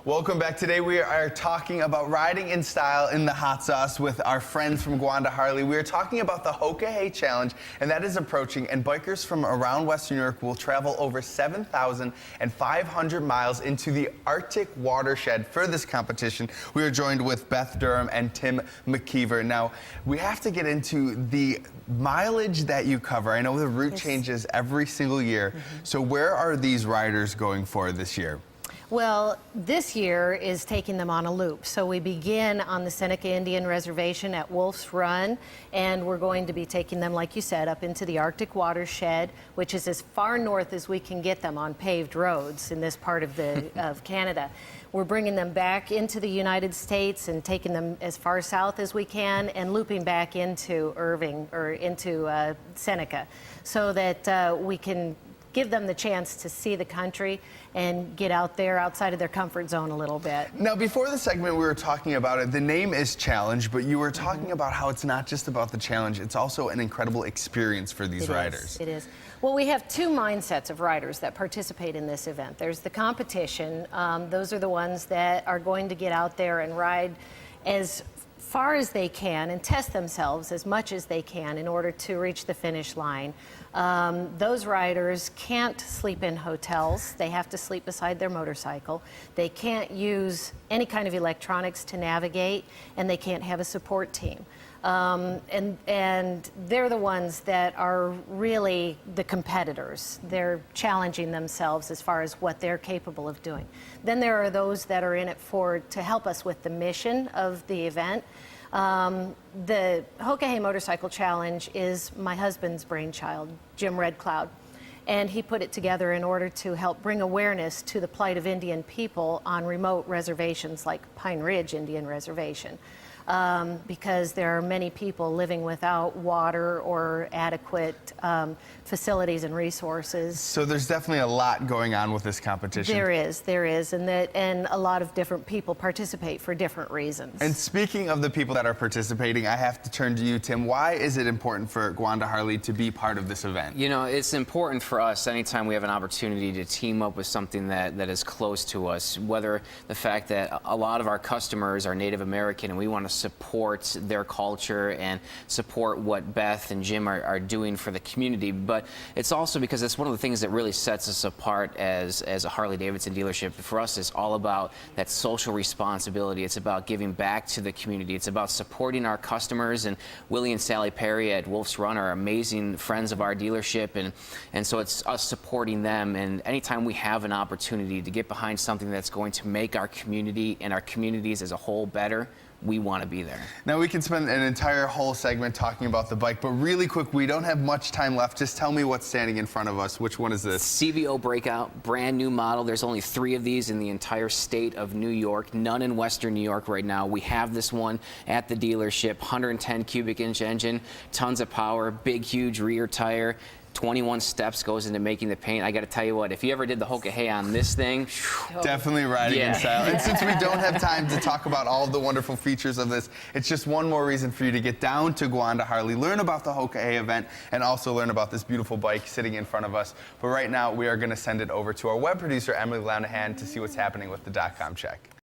Welcome back. Today we are talking about riding in style in the hot sauce with our friends from Gwanda Harley. We are talking about the Hoka Challenge, and that is approaching, and bikers from around Western New York will travel over 7,500 miles into the Arctic watershed for this competition. We are joined with Beth Durham and Tim McKeever. Now, we have to get into the mileage that you cover. I know the route changes every single year. So where are these riders going for this year? Well, this year is taking them on a loop. So we begin on the Seneca Indian Reservation at Wolf's Run, and we're going to be taking them, like you said, up into the Arctic watershed, which is as far north as we can get them on paved roads in this part of of Canada. We're bringing them back into the United States and taking them as far south as we can and looping back into Irving or into Seneca, so that we can give them the chance to see the country and get out there outside of their comfort zone a little bit. Now, before the segment, we were talking about it. The name is Challenge, but you were talking about how it's not just about the challenge, it's also an incredible experience for these riders. It is. Well, we have two mindsets of riders that participate in this event. There's the competition. Those are the ones that are going to get out there and ride as far as they can and test themselves as much as they can in order to reach the finish line. Those riders can't sleep in hotels. They have to sleep beside their motorcycle. They can't use any kind of electronics to navigate, and they can't have a support team. And they're the ones that are really the competitors. They're challenging themselves as far as what they're capable of doing. Then there are those that are in it to help us with the mission of the event. The Hoka Motorcycle Challenge is my husband's brainchild, Jim Red Cloud. And he put it together in order to help bring awareness to the plight of Indian people on remote reservations like Pine Ridge Indian Reservation. Because there are many people living without water or adequate facilities and resources. So there's definitely a lot going on with this competition. There is, and a lot of different people participate for different reasons. And speaking of the people that are participating, I have to turn to you, Tim. Why is it important for Gwanda Harley to be part of this event? You know, it's important for us anytime we have an opportunity to team up with something that is close to us, whether the fact that a lot of our customers are Native American and we want to support their culture and support what Beth and Jim are doing for the community, but it's also because it's one of the things that really sets us apart as a Harley Davidson dealership. For us, it's all about that social responsibility. It's about giving back to the community. It's about supporting our customers, and Willie and Sally Perry at Wolf's Run are amazing friends of our dealership, and so it's us supporting them. And anytime we have an opportunity to get behind something that's going to make our community and our communities as a whole better, we want to be there. Now, we can spend an entire whole segment talking about the bike, but really quick, we don't have much time left. Just tell me what's standing in front of us. Which one is this? CVO Breakout, brand new model. There's only 3 of these in the entire state of New York, none in Western New York right now. We have this one at the dealership, 110 cubic inch engine, tons of power, big, huge rear tire. 21 steps goes into making the paint. I got to tell you what, if you ever did the Hoka on this thing, definitely riding in style. And since we don't have time to talk about all of the wonderful features of this, it's just one more reason for you to get down to Gwanda Harley, learn about the Hoka event, and also learn about this beautiful bike sitting in front of us. But right now, we are going to send it over to our web producer, Emily Lanahan, to see what's happening with the .com check.